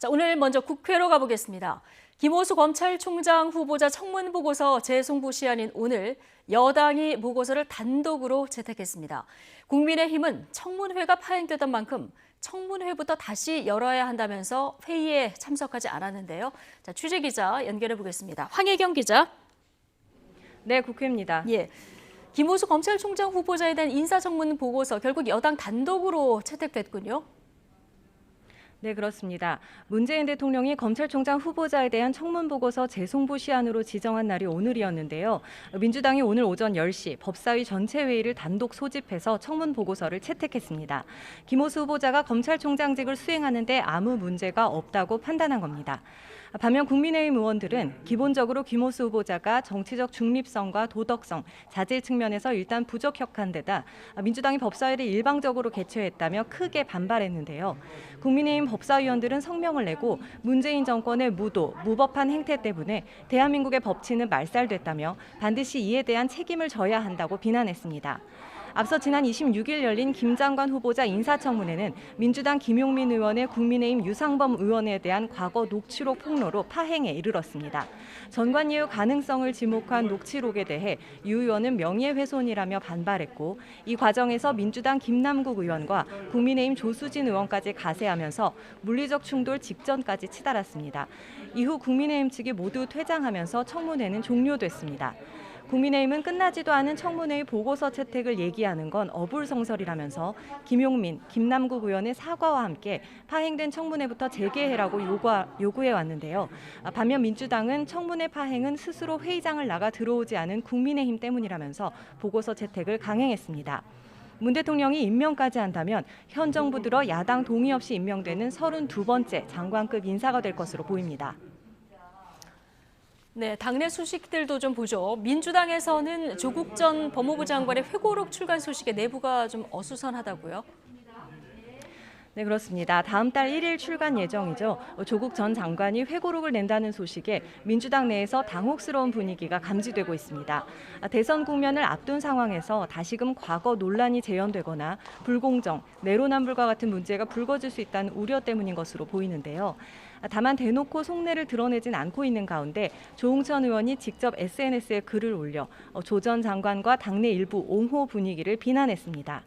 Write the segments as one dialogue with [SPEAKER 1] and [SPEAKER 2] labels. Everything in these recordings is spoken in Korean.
[SPEAKER 1] 자, 오늘 먼저 국회로 가보겠습니다. 김호수 검찰총장 후보자 청문 보고서 재송부 시한인 오늘 여당이 보고서를 단독으로 채택했습니다. 국민의힘은 청문회가 파행되던 만큼 청문회부터 다시 열어야 한다면서 회의에 참석하지 않았는데요. 자, 취재 기자 연결해 보겠습니다. 황혜경 기자.
[SPEAKER 2] 네, 국회입니다.
[SPEAKER 1] 예. 김호수 검찰총장 후보자에 대한 인사청문 보고서 결국 여당 단독으로 채택됐군요.
[SPEAKER 2] 네, 그렇습니다. 문재인 대통령이 검찰총장 후보자에 대한 청문 보고서 재송부 시한으로 지정한 날이 오늘이었는데요. 민주당이 오늘 오전 10시 법사위 전체 회의를 단독 소집해서 청문 보고서를 채택했습니다. 김호수 후보자가 검찰총장직을 수행하는 데 아무 문제가 없다고 판단한 겁니다. 반면 국민의힘 의원들은 기본적으로 김호수 후보자가 정치적 중립성과 도덕성, 자질 측면에서 일단 부적격한 데다 민주당이 법사위를 일방적으로 개최했다며 크게 반발했는데요. 국민의힘 법사위원들은 성명을 내고 문재인 정권의 무도, 무법한 행태 때문에 대한민국의 법치는 말살됐다며 반드시 이에 대한 책임을 져야 한다고 비난했습니다. 앞서 지난 26일 열린 김 장관 후보자 인사청문회는 민주당 김용민 의원의 국민의힘 유상범 의원에 대한 과거 녹취록 폭로로 파행에 이르렀습니다. 전관예우 가능성을 지목한 녹취록에 대해 유 의원은 명예훼손이라며 반발했고 이 과정에서 민주당 김남국 의원과 국민의힘 조수진 의원까지 가세하면서 물리적 충돌 직전까지 치달았습니다. 이후 국민의힘 측이 모두 퇴장하면서 청문회는 종료됐습니다. 국민의힘은 끝나지도 않은 청문회의 보고서 채택을 얘기하는 건 어불성설이라면서 김용민, 김남국 의원의 사과와 함께 파행된 청문회부터 재개해라고 요구해 왔는데요. 반면 민주당은 청문회 파행은 스스로 회의장을 나가 들어오지 않은 국민의힘 때문이라면서 보고서 채택을 강행했습니다. 문 대통령이 임명까지 한다면 현 정부 들어 야당 동의 없이 임명되는 32번째 장관급 인사가 될 것으로 보입니다.
[SPEAKER 1] 네, 당내 소식들도 좀 보죠. 민주당에서는 조국 전 법무부 장관의 회고록 출간 소식에 내부가 좀 어수선하다고요?
[SPEAKER 2] 네, 그렇습니다. 다음 달 1일 출간 예정이죠. 조국 전 장관이 회고록을 낸다는 소식에 민주당 내에서 당혹스러운 분위기가 감지되고 있습니다. 대선 국면을 앞둔 상황에서 다시금 과거 논란이 재현되거나 불공정, 내로남불과 같은 문제가 불거질 수 있다는 우려 때문인 것으로 보이는데요. 다만 대놓고 속내를 드러내진 않고 있는 가운데 조응천 의원이 직접 SNS에 글을 올려 조 전 장관과 당내 일부 옹호 분위기를 비난했습니다.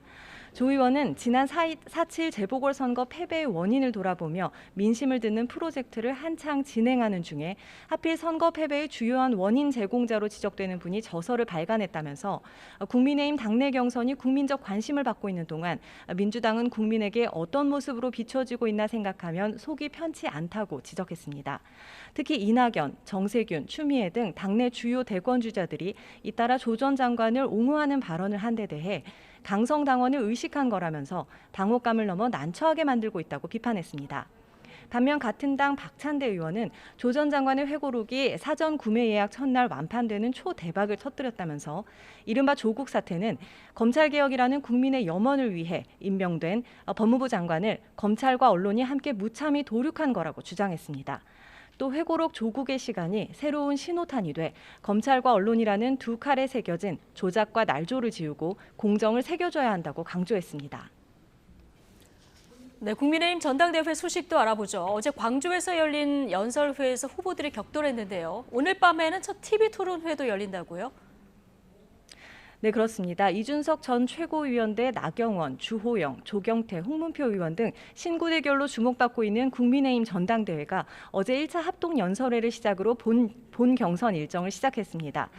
[SPEAKER 2] 조 의원은 지난 4.7 재보궐선거 패배의 원인을 돌아보며 민심을 듣는 프로젝트를 한창 진행하는 중에 하필 선거 패배의 주요한 원인 제공자로 지적되는 분이 저서를 발간했다면서 국민의힘 당내 경선이 국민적 관심을 받고 있는 동안 민주당은 국민에게 어떤 모습으로 비춰지고 있나 생각하면 속이 편치 않다고 지적했습니다. 특히 이낙연, 정세균, 추미애 등 당내 주요 대권 주자들이 잇따라 조 전 장관을 옹호하는 발언을 한 데 대해 강성당원을 의식한 거라면서 당혹감을 넘어 난처하게 만들고 있다고 비판했습니다. 반면 같은 당 박찬대 의원은 조 전 장관의 회고록이 사전 구매 예약 첫날 완판되는 초대박을 터뜨렸다면서 이른바 조국 사태는 검찰개혁이라는 국민의 염원을 위해 임명된 법무부 장관을 검찰과 언론이 함께 무참히 도륙한 거라고 주장했습니다. 또 회고록 조국의 시간이 새로운 신호탄이 돼 검찰과 언론이라는 두 칼에 새겨진 조작과 날조를 지우고 공정을 새겨줘야 한다고 강조했습니다.
[SPEAKER 1] 네, 국민의힘 전당대회 소식도 알아보죠. 어제 광주에서 열린 연설회에서 후보들이 격돌했는데요. 오늘 밤에는 첫 TV 토론회도 열린다고요?
[SPEAKER 2] 네, 그렇습니다. 이준석 전 최고위원대 나경원, 주호영, 조경태, 홍문표 의원 등 신구 대결로 주목받고 있는 국민의힘 전당대회가 어제 1차 합동연설회를 시작으로 본 경선 일정을 시작했습니다.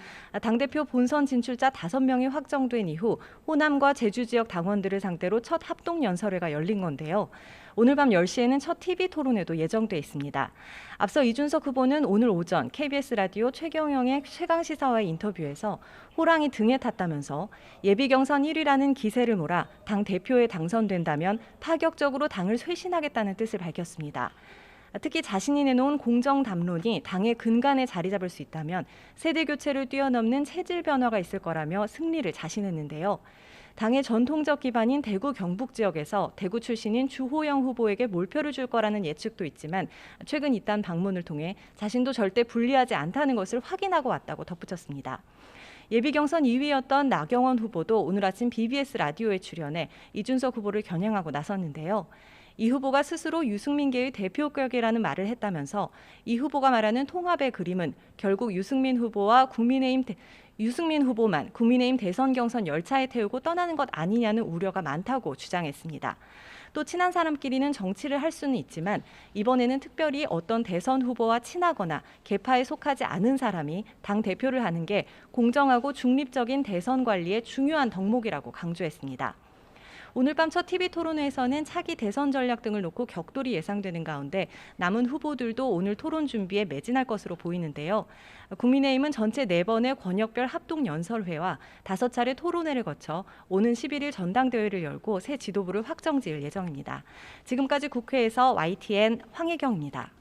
[SPEAKER 2] 당대표 본선 진출자 5명이 확정된 이후 호남과 제주 지역 당원들을 상대로 첫 합동연설회가 열린 건데요. 오늘 밤 10시에는 첫 TV 토론회도 예정돼 있습니다. 앞서 이준석 후보는 오늘 오전 KBS 라디오 최경영의 최강시사와의 인터뷰에서 호랑이 등에 탔다면서 예비 경선 1위라는 기세를 몰아 당 대표에 당선된다면 파격적으로 당을 쇄신하겠다는 뜻을 밝혔습니다. 특히 자신이 내놓은 공정 담론이 당의 근간에 자리 잡을 수 있다면 세대 교체를 뛰어넘는 체질 변화가 있을 거라며 승리를 자신했는데요. 당의 전통적 기반인 대구 경북 지역에서 대구 출신인 주호영 후보에게 몰표를 줄 거라는 예측도 있지만 최근 이딴 방문을 통해 자신도 절대 불리하지 않다는 것을 확인하고 왔다고 덧붙였습니다. 예비 경선 2위였던 나경원 후보도 오늘 아침 BBS 라디오에 출연해 이준석 후보를 겨냥하고 나섰는데요. 이 후보가 스스로 유승민계의 대표격이라는 말을 했다면서 이 후보가 말하는 통합의 그림은 결국 유승민 후보만 국민의힘 대선 경선 열차에 태우고 떠나는 것 아니냐는 우려가 많다고 주장했습니다. 또 친한 사람끼리는 정치를 할 수는 있지만 이번에는 특별히 어떤 대선 후보와 친하거나 계파에 속하지 않은 사람이 당 대표를 하는 게 공정하고 중립적인 대선 관리의 중요한 덕목이라고 강조했습니다. 오늘 밤 첫 TV 토론회에서는 차기 대선 전략 등을 놓고 격돌이 예상되는 가운데 남은 후보들도 오늘 토론 준비에 매진할 것으로 보이는데요. 국민의힘은 전체 4번의 권역별 합동연설회와 5차례 토론회를 거쳐 오는 11일 전당대회를 열고 새 지도부를 확정지을 예정입니다. 지금까지 국회에서 YTN 황혜경입니다.